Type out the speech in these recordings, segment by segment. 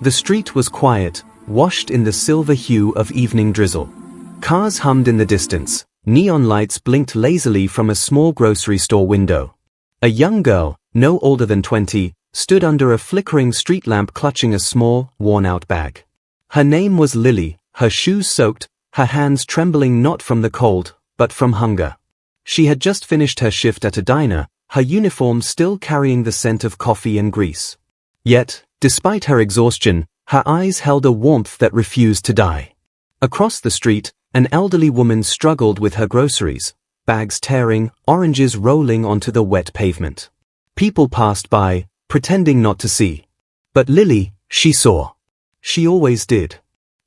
The street was quiet, washed in the silver hue of evening drizzle. Cars hummed in the distance, neon lights blinked lazily from a small grocery store window. A young girl, no older than 20, stood under a flickering street lamp clutching a small, worn-out bag. Her name was Lily, her shoes soaked, her hands trembling not from the cold, but from hunger. She had just finished her shift at a diner, her uniform still carrying the scent of coffee and grease. Yet, despite her exhaustion, her eyes held a warmth that refused to die. Across the street, an elderly woman struggled with her groceries, bags tearing, oranges rolling onto the wet pavement. People passed by, pretending not to see. But Lily, she saw. She always did.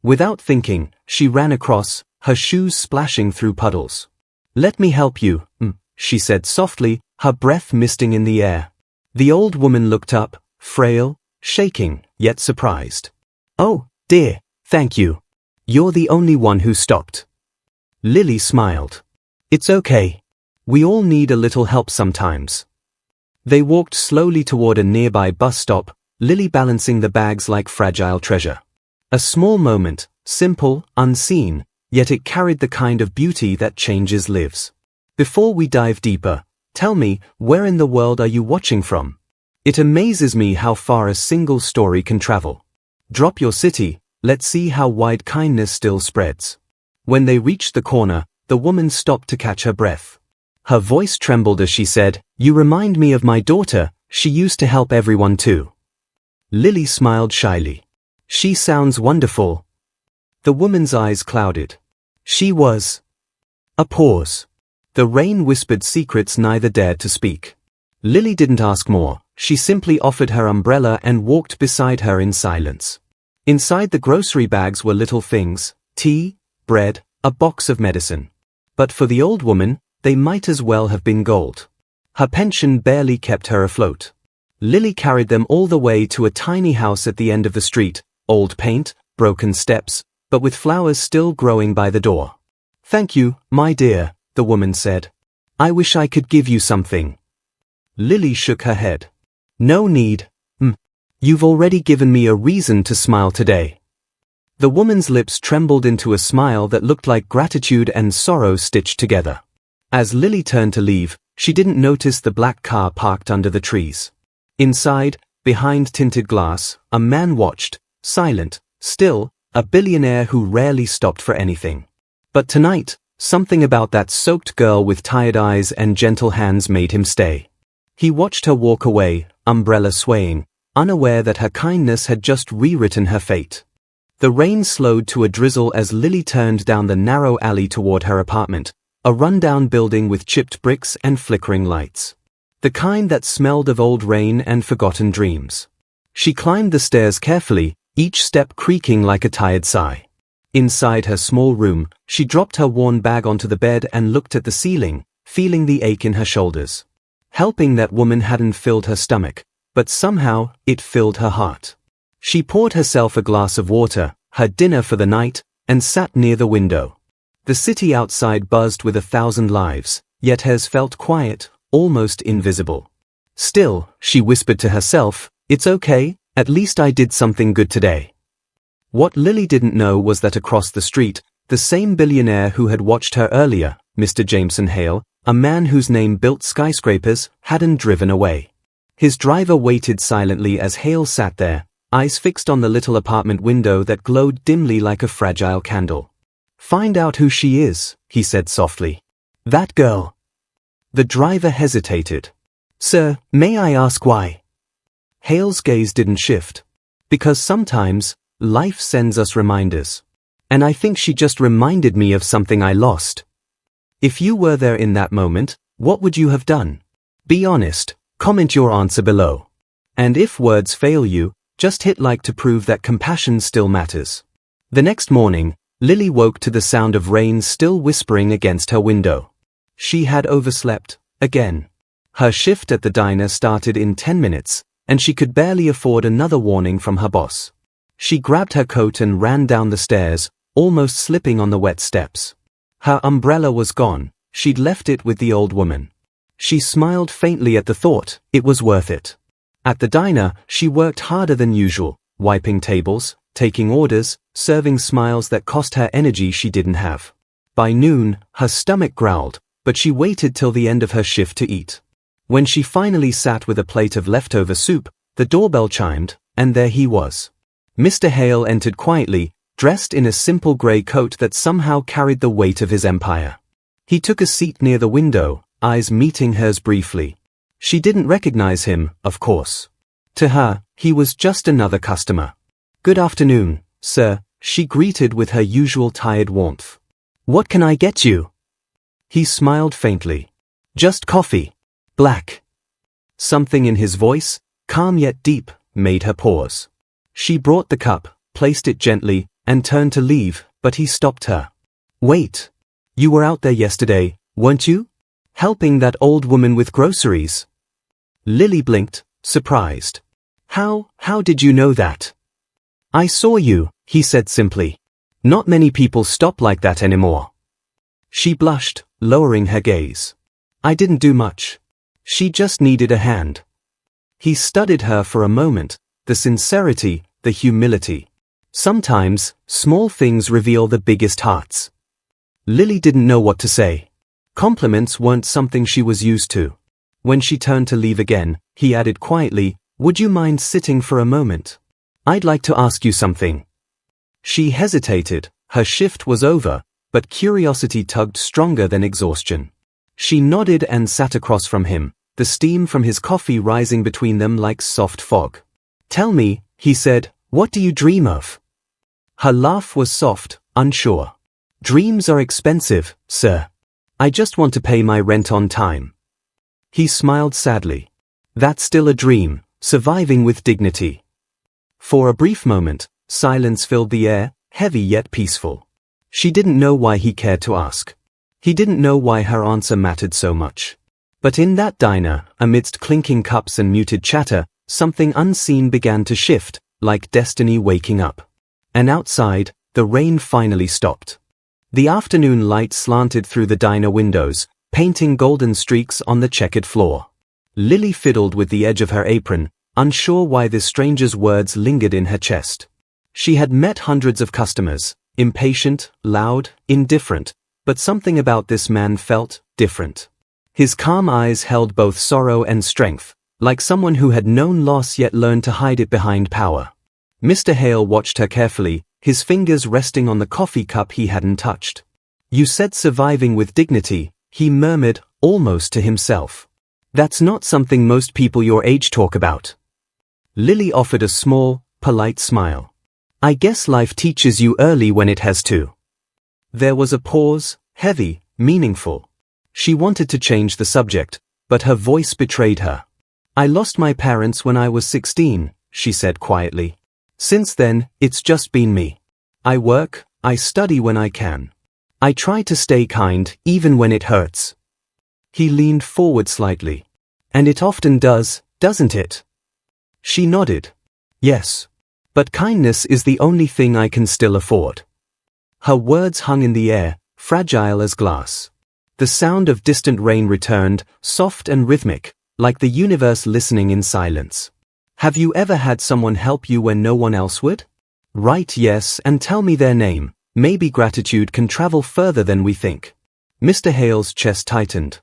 Without thinking, she ran across, her shoes splashing through puddles. "Let me help you," she said softly, her breath misting in the air. The old woman looked up, frail, shaking, yet surprised. "Oh, dear, thank you. You're the only one who stopped." Lily smiled. "It's okay. We all need a little help sometimes." They walked slowly toward a nearby bus stop, Lily balancing the bags like fragile treasure. A small moment, simple, unseen, yet it carried the kind of beauty that changes lives. "Before we dive deeper, tell me, where in the world are you watching from? It amazes me how far a single story can travel. Drop your city, let's see how wide kindness still spreads." When they reached the corner, the woman stopped to catch her breath. Her voice trembled as she said, "You remind me of my daughter, she used to help everyone too." Lily smiled shyly. "She sounds wonderful." The woman's eyes clouded. "She was." A pause. The rain whispered secrets neither dared to speak. Lily didn't ask more, she simply offered her umbrella and walked beside her in silence. Inside the grocery bags were little things, tea, bread, a box of medicine. But for the old woman, they might as well have been gold. Her pension barely kept her afloat. Lily carried them all the way to a tiny house at the end of the street, old paint, broken steps, but with flowers still growing by the door. "Thank you, my dear," the woman said. "I wish I could give you something." Lily shook her head. "No need. You've already given me a reason to smile today." The woman's lips trembled into a smile that looked like gratitude and sorrow stitched together. As Lily turned to leave, she didn't notice the black car parked under the trees. Inside, behind tinted glass, a man watched, silent, still, a billionaire who rarely stopped for anything. But tonight, something about that soaked girl with tired eyes and gentle hands made him stay. He watched her walk away, umbrella swaying, unaware that her kindness had just rewritten her fate. The rain slowed to a drizzle as Lily turned down the narrow alley toward her apartment, a rundown building with chipped bricks and flickering lights. The kind that smelled of old rain and forgotten dreams. She climbed the stairs carefully, each step creaking like a tired sigh. Inside her small room, she dropped her worn bag onto the bed and looked at the ceiling, feeling the ache in her shoulders. Helping that woman hadn't filled her stomach, but somehow, it filled her heart. She poured herself a glass of water, her dinner for the night, and sat near the window. The city outside buzzed with 1,000 lives, yet hers felt quiet, almost invisible. Still, she whispered to herself, "It's okay, at least I did something good today." What Lily didn't know was that across the street, the same billionaire who had watched her earlier, Mr. Jameson Hale, a man whose name built skyscrapers, hadn't driven away. His driver waited silently as Hale sat there, eyes fixed on the little apartment window that glowed dimly like a fragile candle. "Find out who she is," he said softly. "That girl." The driver hesitated. "Sir, may I ask why?" Hale's gaze didn't shift. "Because sometimes, life sends us reminders. And I think she just reminded me of something I lost." "If you were there in that moment, what would you have done? Be honest, comment your answer below. And if words fail you, just hit like to prove that compassion still matters." The next morning, Lily woke to the sound of rain still whispering against her window. She had overslept, again. Her shift at the diner started in 10 minutes, and she could barely afford another warning from her boss. She grabbed her coat and ran down the stairs, almost slipping on the wet steps. Her umbrella was gone, she'd left it with the old woman. She smiled faintly at the thought, it was worth it. At the diner, she worked harder than usual, wiping tables, taking orders, serving smiles that cost her energy she didn't have. By noon, her stomach growled, but she waited till the end of her shift to eat. When she finally sat with a plate of leftover soup, the doorbell chimed, and there he was. Mr. Hale entered quietly, dressed in a simple grey coat that somehow carried the weight of his empire. He took a seat near the window, eyes meeting hers briefly. She didn't recognize him, of course. To her, he was just another customer. "Good afternoon, sir," she greeted with her usual tired warmth. "What can I get you?" He smiled faintly. "Just coffee. Black." Something in his voice, calm yet deep, made her pause. She brought the cup, placed it gently, and turned to leave, but he stopped her. "Wait. You were out there yesterday, weren't you? Helping that old woman with groceries?" Lily blinked, surprised. How did you know that?" "I saw you," he said simply. "Not many people stop like that anymore." She blushed, lowering her gaze. "I didn't do much. She just needed a hand." He studied her for a moment, the sincerity, the humility. Sometimes, small things reveal the biggest hearts. Lily didn't know what to say. Compliments weren't something she was used to. When she turned to leave again, he added quietly, "Would you mind sitting for a moment? I'd like to ask you something." She hesitated. Her shift was over, but curiosity tugged stronger than exhaustion. She nodded and sat across from him, the steam from his coffee rising between them like soft fog. "Tell me," he said, "what do you dream of?" Her laugh was soft, unsure. "Dreams are expensive, sir. I just want to pay my rent on time." He smiled sadly. "That's still a dream, surviving with dignity." For a brief moment, silence filled the air, heavy yet peaceful. She didn't know why he cared to ask. He didn't know why her answer mattered so much. But in that diner, amidst clinking cups and muted chatter, something unseen began to shift, like destiny waking up. And outside, the rain finally stopped. The afternoon light slanted through the diner windows, painting golden streaks on the checkered floor. Lily fiddled with the edge of her apron, unsure why this stranger's words lingered in her chest. She had met hundreds of customers, impatient, loud, indifferent, but something about this man felt different. His calm eyes held both sorrow and strength, like someone who had known loss yet learned to hide it behind power. Mr. Hale watched her carefully, his fingers resting on the coffee cup he hadn't touched. "You said surviving with dignity," he murmured, almost to himself. "That's not something most people your age talk about." Lily offered a small, polite smile. "I guess life teaches you early when it has to." There was a pause, heavy, meaningful. She wanted to change the subject, but her voice betrayed her. "I lost my parents when I was 16, she said quietly. "Since then, it's just been me. I work, I study when I can. I try to stay kind, even when it hurts." He leaned forward slightly. "And it often does, doesn't it?" She nodded. "Yes. But kindness is the only thing I can still afford." Her words hung in the air, fragile as glass. The sound of distant rain returned, soft and rhythmic, like the universe listening in silence. "Have you ever had someone help you when no one else would? Write yes and tell me their name. Maybe gratitude can travel further than we think." Mr. Hale's chest tightened.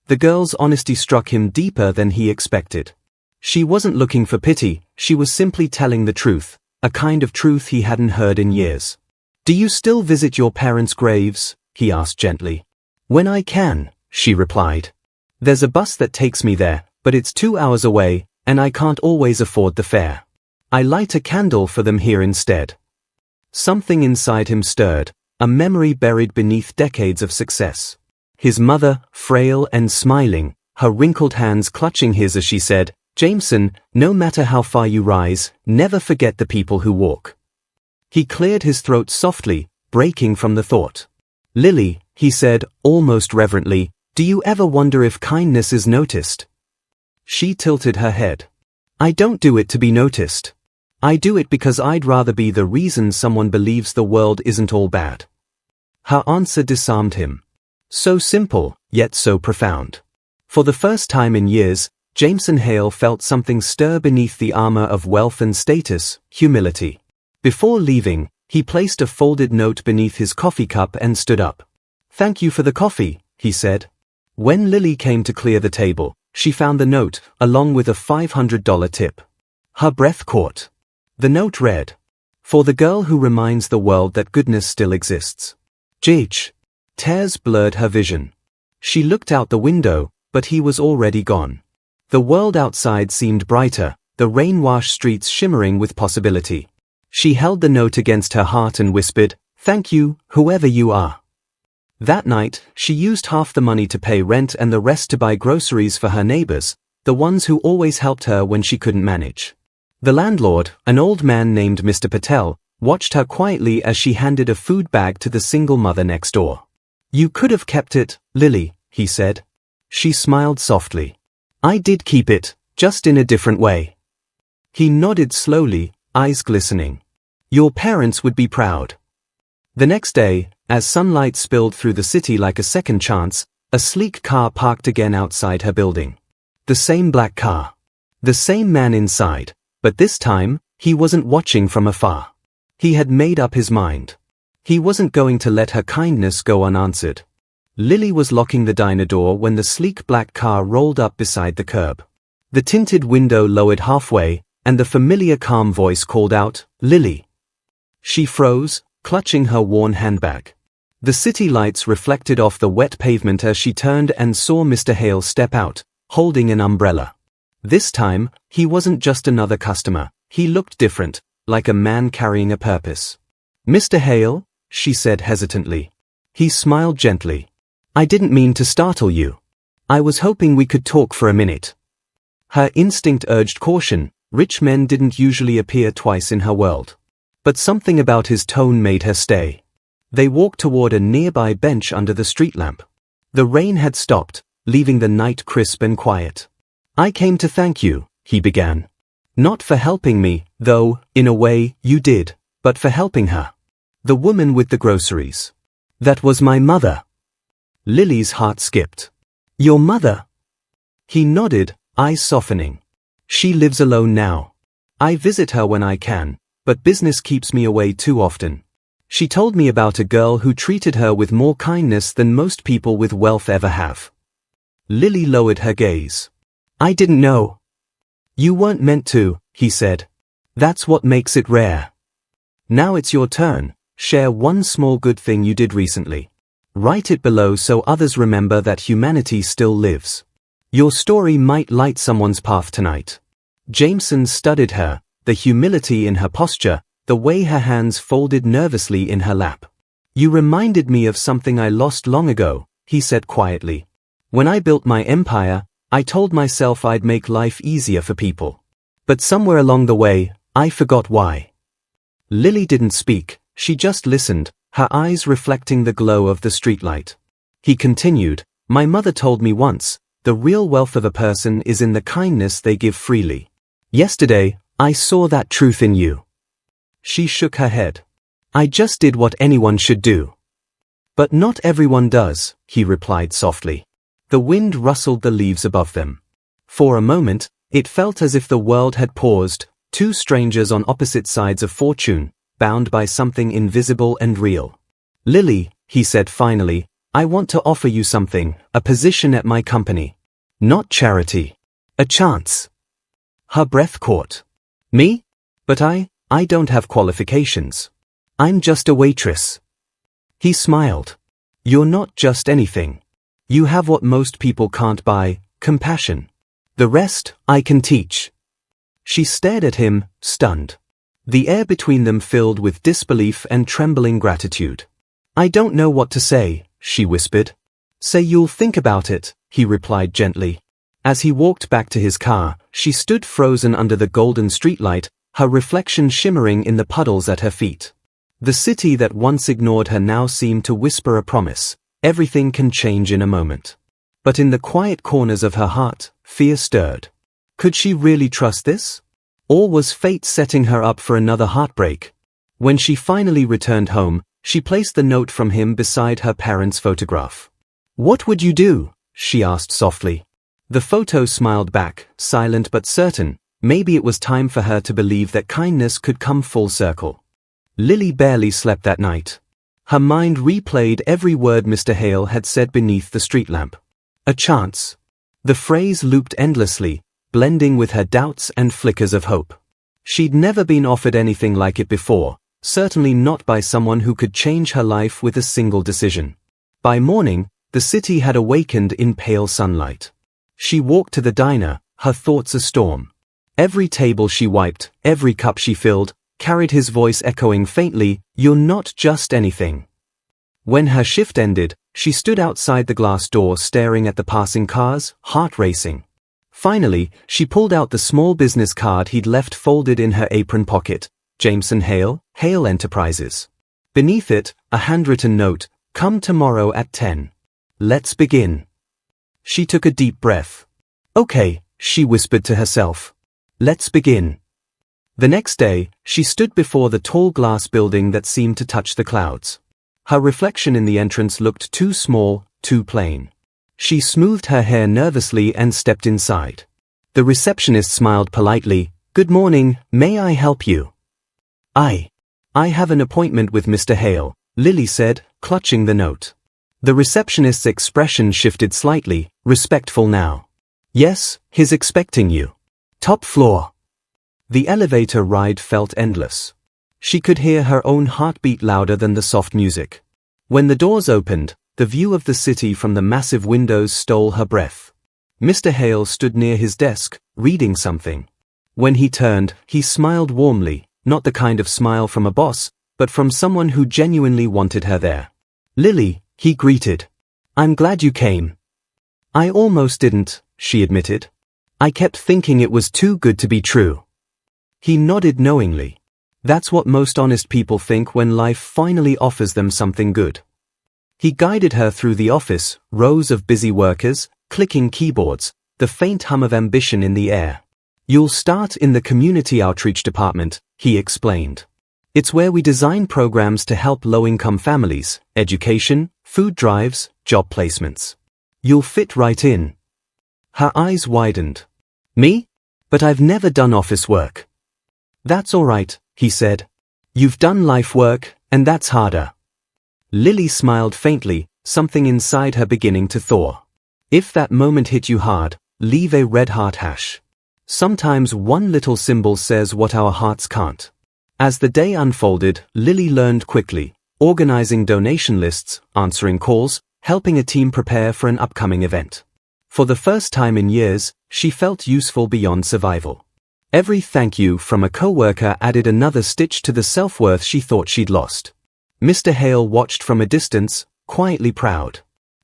The girl's honesty struck him deeper than he expected. She wasn't looking for pity, she was simply telling the truth, a kind of truth he hadn't heard in years. "Do you still visit your parents' graves?" he asked gently. "When I can," she replied. "There's a bus that takes me there, but it's 2 hours away, and I can't always afford the fare. I light a candle for them here instead." Something inside him stirred, a memory buried beneath decades of success. His mother, frail and smiling, her wrinkled hands clutching his as she said, "Jameson, no matter how far you rise, never forget the people who walk." He cleared his throat softly, breaking from the thought. "Lily," he said, almost reverently, "do you ever wonder if kindness is noticed?" She tilted her head. "I don't do it to be noticed. I do it because I'd rather be the reason someone believes the world isn't all bad." Her answer disarmed him. So simple, yet so profound. For the first time in years, Jameson Hale felt something stir beneath the armor of wealth and status, humility. Before leaving, he placed a folded note beneath his coffee cup and stood up. "Thank you for the coffee," he said. When Lily came to clear the table, she found the note, along with a $500 tip. Her breath caught. The note read, "For the girl who reminds the world that goodness still exists." Jh. Tears blurred her vision. She looked out the window, but he was already gone. The world outside seemed brighter, the rain-washed streets shimmering with possibility. She held the note against her heart and whispered, "Thank you, whoever you are." That night, she used half the money to pay rent and the rest to buy groceries for her neighbors, the ones who always helped her when she couldn't manage. The landlord, an old man named Mr. Patel, watched her quietly as she handed a food bag to the single mother next door. "You could have kept it, Lily," he said. She smiled softly. "I did keep it, just in a different way." He nodded slowly, eyes glistening. "Your parents would be proud." The next day, as sunlight spilled through the city like a second chance, a sleek car parked again outside her building. The same black car. The same man inside, but this time, he wasn't watching from afar. He had made up his mind. He wasn't going to let her kindness go unanswered. Lily was locking the diner door when the sleek black car rolled up beside the curb. The tinted window lowered halfway, and the familiar calm voice called out, "Lily." She froze, clutching her worn handbag. The city lights reflected off the wet pavement as she turned and saw Mr. Hale step out, holding an umbrella. This time, he wasn't just another customer. He looked different, like a man carrying a purpose. "Mr. Hale," she said hesitantly. He smiled gently. "I didn't mean to startle you. I was hoping we could talk for a minute." Her instinct urged caution. Rich men didn't usually appear twice in her world. But something about his tone made her stay. They walked toward a nearby bench under the street lamp. The rain had stopped, leaving the night crisp and quiet. "I came to thank you," he began. "Not for helping me, though, in a way, you did, but for helping her. The woman with the groceries. That was my mother." Lily's heart skipped. "Your mother?" He nodded, eyes softening. "She lives alone now. I visit her when I can, but business keeps me away too often. She told me about a girl who treated her with more kindness than most people with wealth ever have." Lily lowered her gaze. "I didn't know." "You weren't meant to," he said. "That's what makes it rare. Now it's your turn. Share one small good thing you did recently. Write it below so others remember that humanity still lives. Your story might light someone's path tonight." Jameson studied her, the humility in her posture, the way her hands folded nervously in her lap. "You reminded me of something I lost long ago," he said quietly. "When I built my empire, I told myself I'd make life easier for people. But somewhere along the way, I forgot why." Lily didn't speak, she just listened, her eyes reflecting the glow of the streetlight. He continued, "My mother told me once, the real wealth of a person is in the kindness they give freely. Yesterday, I saw that truth in you." She shook her head. "I just did what anyone should do." "But not everyone does," he replied softly. The wind rustled the leaves above them. For a moment, it felt as if the world had paused, two strangers on opposite sides of fortune, bound by something invisible and real. "Lily," he said finally, "I want to offer you something, a position at my company. Not charity. A chance." Her breath caught. "Me? But I don't have qualifications. I'm just a waitress." He smiled. "You're not just anything. You have what most people can't buy, compassion. The rest, I can teach." She stared at him, stunned. The air between them filled with disbelief and trembling gratitude. "I don't know what to say," she whispered. "Say you'll think about it," he replied gently. As he walked back to his car, she stood frozen under the golden streetlight, her reflection shimmering in the puddles at her feet. The city that once ignored her now seemed to whisper a promise. Everything can change in a moment. But in the quiet corners of her heart, fear stirred. Could she really trust this? Or was fate setting her up for another heartbreak? When she finally returned home, she placed the note from him beside her parents' photograph. "What would you do?" she asked softly. The photo smiled back, silent but certain. Maybe it was time for her to believe that kindness could come full circle. Lily barely slept that night. Her mind replayed every word Mr. Hale had said beneath the street lamp. A chance. The phrase looped endlessly, blending with her doubts and flickers of hope. She'd never been offered anything like it before, certainly not by someone who could change her life with a single decision. By morning, the city had awakened in pale sunlight. She walked to the diner, her thoughts a storm. Every table she wiped, every cup she filled, carried his voice echoing faintly, "You're not just anything." When her shift ended, she stood outside the glass door staring at the passing cars, heart racing. Finally, she pulled out the small business card he'd left folded in her apron pocket. Jameson Hale, Hale Enterprises. Beneath it, a handwritten note, "Come tomorrow at 10. Let's begin." She took a deep breath. "Okay," she whispered to herself. "Let's begin." The next day, she stood before the tall glass building that seemed to touch the clouds. Her reflection in the entrance looked too small, too plain. She smoothed her hair nervously and stepped inside. The receptionist smiled politely. "Good morning, may I help you?" I have an appointment with Mr. Hale," Lily said, clutching the note. The receptionist's expression shifted slightly, respectful now. "Yes, he's expecting you. Top floor." The elevator ride felt endless. She could hear her own heartbeat louder than the soft music. When the doors opened, the view of the city from the massive windows stole her breath. Mr. Hale stood near his desk, reading something. When he turned, he smiled warmly, not the kind of smile from a boss, but from someone who genuinely wanted her there. "Lily," he greeted. "I'm glad you came." "I almost didn't," she admitted. "I kept thinking it was too good to be true." He nodded knowingly. That's what most honest people think when life finally offers them something good. He guided her through the office, rows of busy workers, clicking keyboards, the faint hum of ambition in the air. "You'll start in the community outreach department," he explained. "It's where we design programs to help low-income families, education, food drives, job placements. You'll fit right in." Her eyes widened. "Me? But I've never done office work." "That's all right," he said. "You've done life work, and that's harder." Lily smiled faintly, something inside her beginning to thaw. If that moment hit you hard, leave a red heart hash. Sometimes one little symbol says what our hearts can't. As the day unfolded, Lily learned quickly, organizing donation lists, answering calls, helping a team prepare for an upcoming event. For the first time in years, she felt useful beyond survival. Every thank you from a coworker added another stitch to the self-worth she thought she'd lost. Mr. Hale watched from a distance, quietly proud.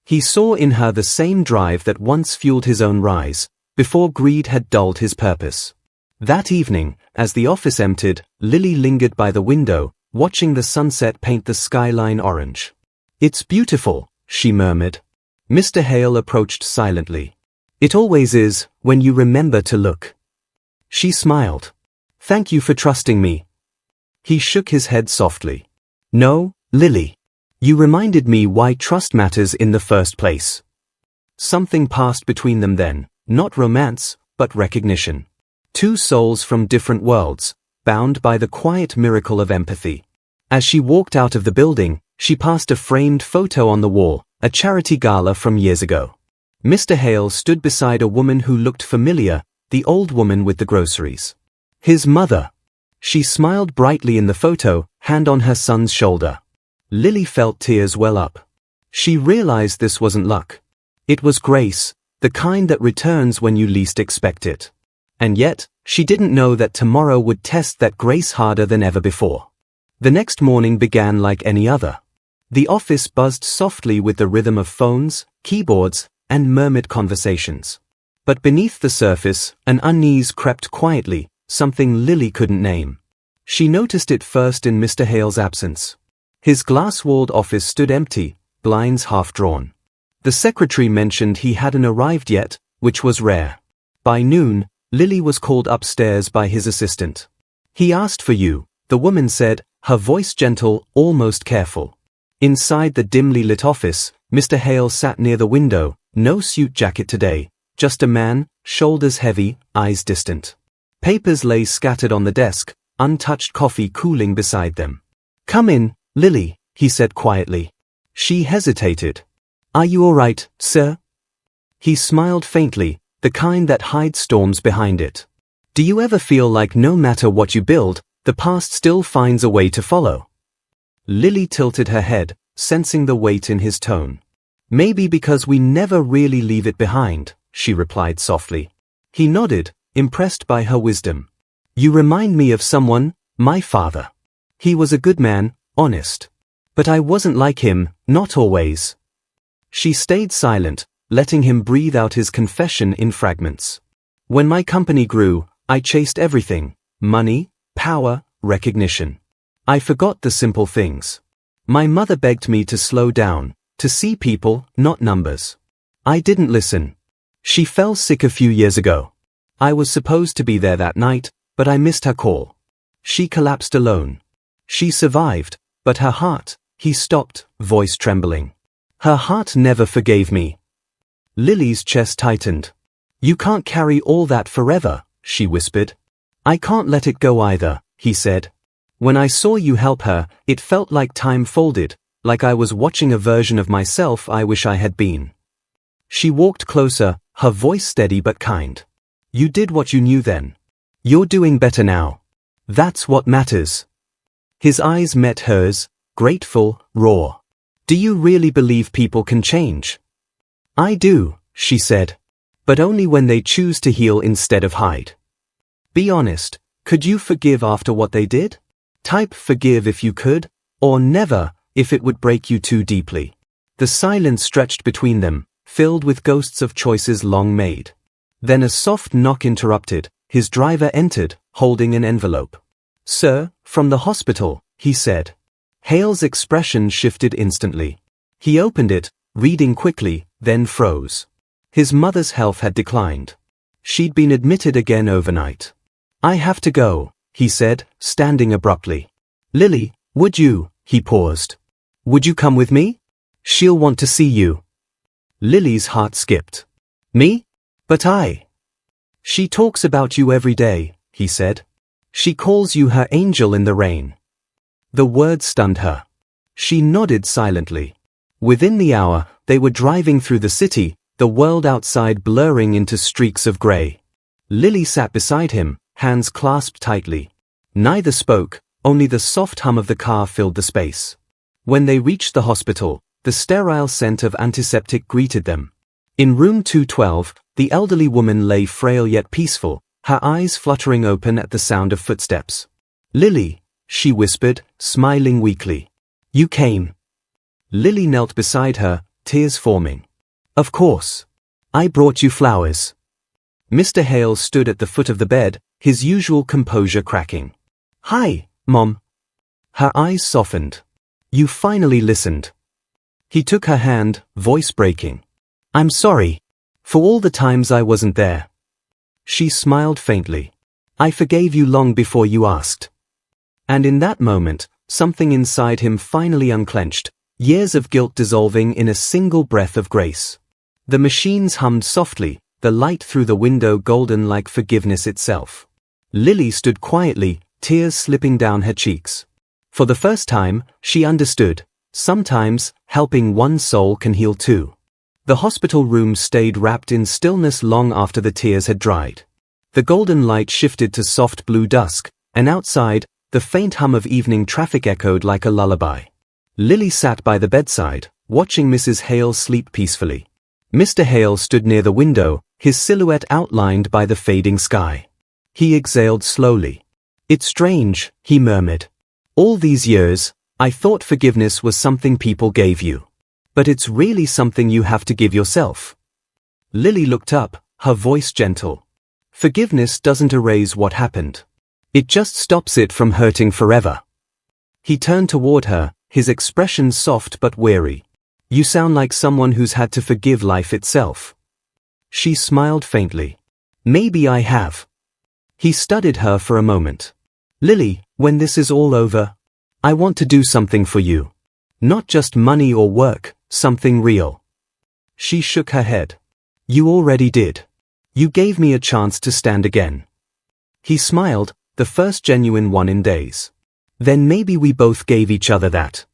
He saw in her the same drive that once fueled his own rise, before greed had dulled his purpose. That evening, as the office emptied, Lily lingered by the window, watching the sunset paint the skyline orange. "It's beautiful," she murmured. Mr. Hale approached silently. "It always is, when you remember to look." She smiled. "Thank you for trusting me." He shook his head softly. "No, Lily. You reminded me why trust matters in the first place." Something passed between them then, not romance, but recognition. Two souls from different worlds, bound by the quiet miracle of empathy. As she walked out of the building, she passed a framed photo on the wall, a charity gala from years ago. Mr. Hale stood beside a woman who looked familiar, the old woman with the groceries. His mother. She smiled brightly in the photo, hand on her son's shoulder. Lily felt tears well up. She realized this wasn't luck. It was grace, the kind that returns when you least expect it. And yet, she didn't know that tomorrow would test that grace harder than ever before. The next morning began like any other. The office buzzed softly with the rhythm of phones, keyboards, and murmured conversations. But beneath the surface, an unease crept quietly, something Lily couldn't name. She noticed it first in Mr. Hale's absence. His glass-walled office stood empty, blinds half drawn. The secretary mentioned he hadn't arrived yet, which was rare. By noon, Lily was called upstairs by his assistant. "He asked for you," the woman said, her voice gentle, almost careful. Inside the dimly lit office, Mr. Hale sat near the window, no suit jacket today, just a man, shoulders heavy, eyes distant. Papers lay scattered on the desk, untouched coffee cooling beside them. "Come in, Lily," he said quietly. She hesitated. "Are you all right, sir?" He smiled faintly, the kind that hides storms behind it. "Do you ever feel like no matter what you build, the past still finds a way to follow?" Lily tilted her head, sensing the weight in his tone. "Maybe because we never really leave it behind," she replied softly. He nodded, impressed by her wisdom. "You remind me of someone, my father. He was a good man, honest. But I wasn't like him, not always." She stayed silent, letting him breathe out his confession in fragments. "When my company grew, I chased everything: money, power, recognition. I forgot the simple things. My mother begged me to slow down, to see people, not numbers. I didn't listen. She fell sick a few years ago. I was supposed to be there that night, but I missed her call. She collapsed alone. She survived, but her heart," he stopped, voice trembling. "Her heart never forgave me." Lily's chest tightened. "You can't carry all that forever," she whispered. "I can't let it go either," he said. "When I saw you help her, it felt like time folded, like I was watching a version of myself I wish I had been." She walked closer, her voice steady but kind. "You did what you knew then. You're doing better now. That's what matters." His eyes met hers, grateful, raw. "Do you really believe people can change?" "I do," she said. "But only when they choose to heal instead of hide. Be honest, could you forgive after what they did? Type forgive if you could, or never, if it would break you too deeply." The silence stretched between them, filled with ghosts of choices long made. Then a soft knock interrupted. His driver entered, holding an envelope. "Sir, from the hospital," he said. Hale's expression shifted instantly. He opened it, reading quickly, then froze. His mother's health had declined. She'd been admitted again overnight. "I have to go," he said, standing abruptly. "Lily, would you?" He paused. "Would you come with me? She'll want to see you." Lily's heart skipped. "Me? But I." "She talks about you every day," he said. "She calls you her angel in the rain." The word stunned her. She nodded silently. Within the hour, they were driving through the city, the world outside blurring into streaks of grey. Lily sat beside him, hands clasped tightly. Neither spoke, only the soft hum of the car filled the space. When they reached the hospital, the sterile scent of antiseptic greeted them. In room 212, the elderly woman lay frail yet peaceful, her eyes fluttering open at the sound of footsteps. "Lily," she whispered, smiling weakly. "You came." Lily knelt beside her, tears forming. "Of course. I brought you flowers." Mr. Hale stood at the foot of the bed, his usual composure cracking. "Hi, Mom." Her eyes softened. "You finally listened." He took her hand, voice breaking. "I'm sorry. For all the times I wasn't there." She smiled faintly. "I forgave you long before you asked." And in that moment, something inside him finally unclenched, years of guilt dissolving in a single breath of grace. The machines hummed softly, the light through the window golden like forgiveness itself. Lily stood quietly, tears slipping down her cheeks. For the first time, she understood. Sometimes, helping one soul can heal two. The hospital room stayed wrapped in stillness long after the tears had dried. The golden light shifted to soft blue dusk, and outside, the faint hum of evening traffic echoed like a lullaby. Lily sat by the bedside, watching Mrs. Hale sleep peacefully. Mr. Hale stood near the window, his silhouette outlined by the fading sky. He exhaled slowly. "It's strange," he murmured. "All these years, I thought forgiveness was something people gave you. But it's really something you have to give yourself." Lily looked up, her voice gentle. "Forgiveness doesn't erase what happened. It just stops it from hurting forever." He turned toward her, his expression soft but weary. "You sound like someone who's had to forgive life itself." She smiled faintly. "Maybe I have." He studied her for a moment. "Lily, when this is all over, I want to do something for you. Not just money or work, something real." She shook her head. You already did. You gave me a chance to stand again. He smiled, the first genuine one in days. Then maybe we both gave each other that.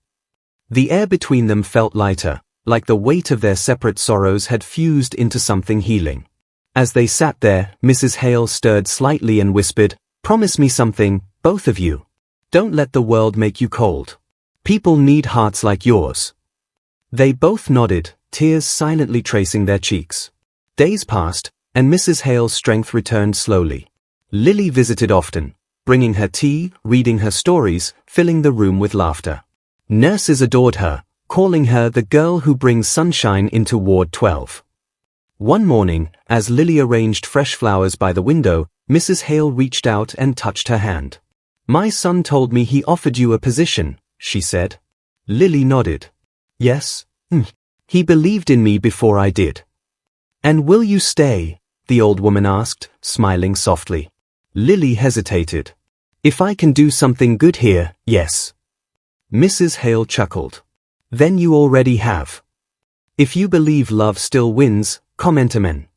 The air between them felt lighter, like the weight of their separate sorrows had fused into something healing. As they sat there, Mrs. Hale stirred slightly and whispered, "Promise me something, both of you. Don't let the world make you cold. People need hearts like yours." They both nodded, tears silently tracing their cheeks. Days passed, and Mrs. Hale's strength returned slowly. Lily visited often, bringing her tea, reading her stories, filling the room with laughter. Nurses adored her, calling her the girl who brings sunshine into Ward 12. One morning, as Lily arranged fresh flowers by the window, Mrs. Hale reached out and touched her hand. "My son told me he offered you a position," she said. Lily nodded. "Yes. He believed in me before I did." "And will you stay?" the old woman asked, smiling softly. Lily hesitated. "If I can do something good here, yes." Mrs. Hale chuckled. "Then you already have. If you believe love still wins, comment amen.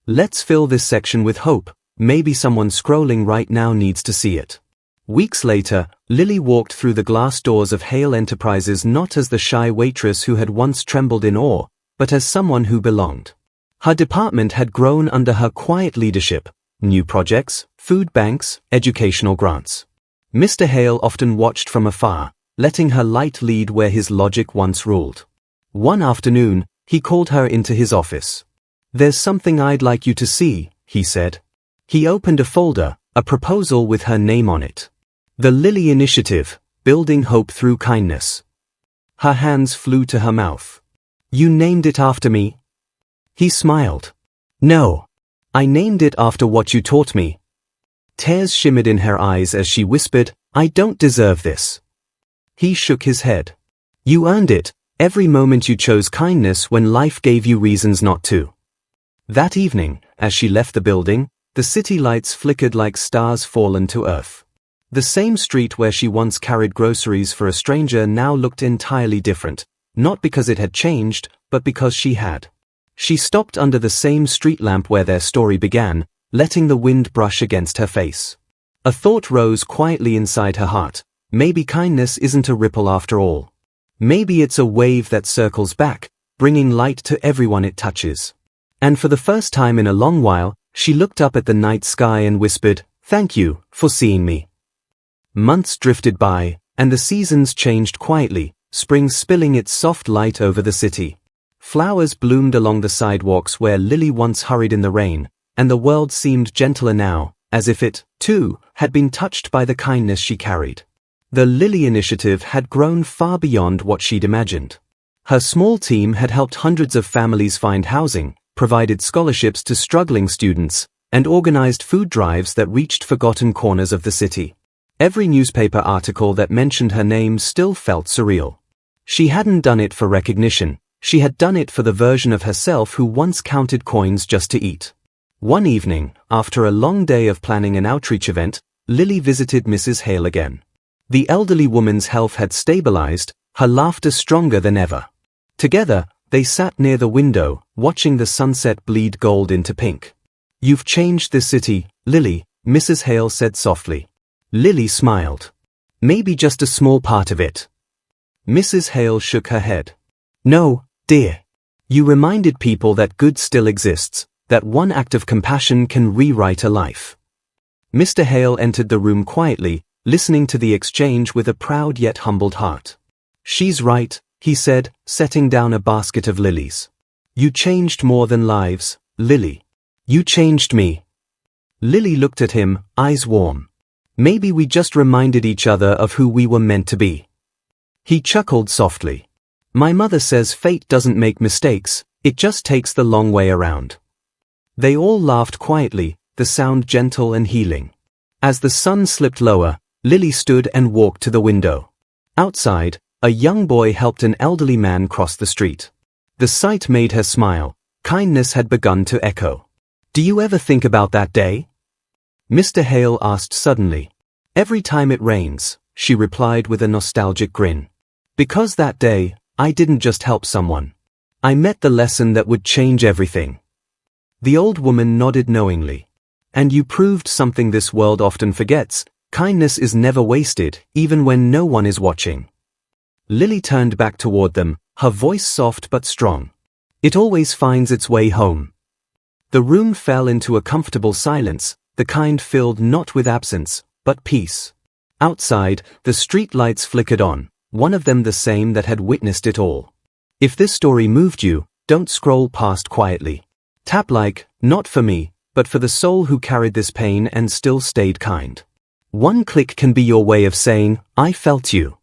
Let's fill this section with hope. Maybe someone scrolling right now needs to see it." Weeks later, Lily walked through the glass doors of Hale Enterprises not as the shy waitress who had once trembled in awe, but as someone who belonged. Her department had grown under her quiet leadership: new projects, food banks, educational grants. Mr. Hale often watched from afar, letting her light lead where his logic once ruled. One afternoon, he called her into his office. "There's something I'd like you to see," he said. He opened a folder, a proposal with her name on it. The Lily Initiative, Building Hope Through Kindness. Her hands flew to her mouth. "You named it after me?" He smiled. "No. I named it after what you taught me." Tears shimmered in her eyes as she whispered, "I don't deserve this." He shook his head. "You earned it, every moment you chose kindness when life gave you reasons not to." That evening, as she left the building, the city lights flickered like stars fallen to earth. The same street where she once carried groceries for a stranger now looked entirely different, not because it had changed, but because she had. She stopped under the same street lamp where their story began, letting the wind brush against her face. A thought rose quietly inside her heart: maybe kindness isn't a ripple after all. Maybe it's a wave that circles back, bringing light to everyone it touches. And for the first time in a long while, she looked up at the night sky and whispered, "Thank you for seeing me." Months drifted by, and the seasons changed quietly, spring spilling its soft light over the city. Flowers bloomed along the sidewalks where Lily once hurried in the rain, and the world seemed gentler now, as if it, too, had been touched by the kindness she carried. The Lily Initiative had grown far beyond what she'd imagined. Her small team had helped hundreds of families find housing, provided scholarships to struggling students, and organized food drives that reached forgotten corners of the city. Every newspaper article that mentioned her name still felt surreal. She hadn't done it for recognition, she had done it for the version of herself who once counted coins just to eat. One evening, after a long day of planning an outreach event, Lily visited Mrs. Hale again. The elderly woman's health had stabilized, her laughter stronger than ever. Together, they sat near the window, watching the sunset bleed gold into pink. "You've changed this city, Lily," Mrs. Hale said softly. Lily smiled. "Maybe just a small part of it." Mrs. Hale shook her head. "No, dear. You reminded people that good still exists, that one act of compassion can rewrite a life." Mr. Hale entered the room quietly, listening to the exchange with a proud yet humbled heart. "She's right," he said, setting down a basket of lilies. "You changed more than lives, Lily. You changed me." Lily looked at him, eyes warm. "Maybe we just reminded each other of who we were meant to be." He chuckled softly. "My mother says fate doesn't make mistakes, it just takes the long way around." They all laughed quietly, the sound gentle and healing. As the sun slipped lower, Lily stood and walked to the window. Outside, a young boy helped an elderly man cross the street. The sight made her smile. Kindness had begun to echo. "Do you ever think about that day?" Mr. Hale asked suddenly. "Every time it rains," she replied with a nostalgic grin. "Because that day, I didn't just help someone. I met the lesson that would change everything." The old woman nodded knowingly. And you proved something this world often forgets: kindness is never wasted, even when no one is watching. Lily turned back toward them, her voice soft but strong. It always finds its way home. The room fell into a comfortable silence, the kind filled not with absence, but peace. Outside, the street lights flickered on, one of them the same that had witnessed it all. If this story moved you, don't scroll past quietly. Tap like, not for me, but for the soul who carried this pain and still stayed kind. One click can be your way of saying, I felt you.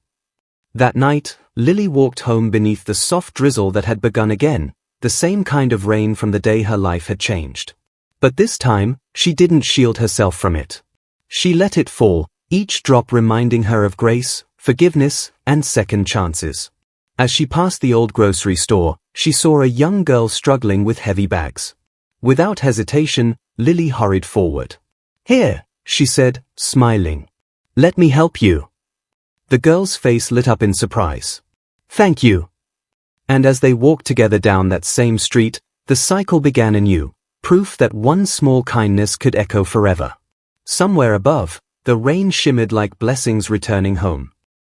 That night, Lily walked home beneath the soft drizzle that had begun again, the same kind of rain from the day her life had changed. But this time, she didn't shield herself from it. She let it fall, each drop reminding her of grace, forgiveness, and second chances. As she passed the old grocery store, she saw a young girl struggling with heavy bags. Without hesitation, Lily hurried forward. Here, she said, smiling. Let me help you. The girl's face lit up in surprise. Thank you. And as they walked together down that same street, the cycle began anew, proof that one small kindness could echo forever. Somewhere above, the rain shimmered like blessings returning home.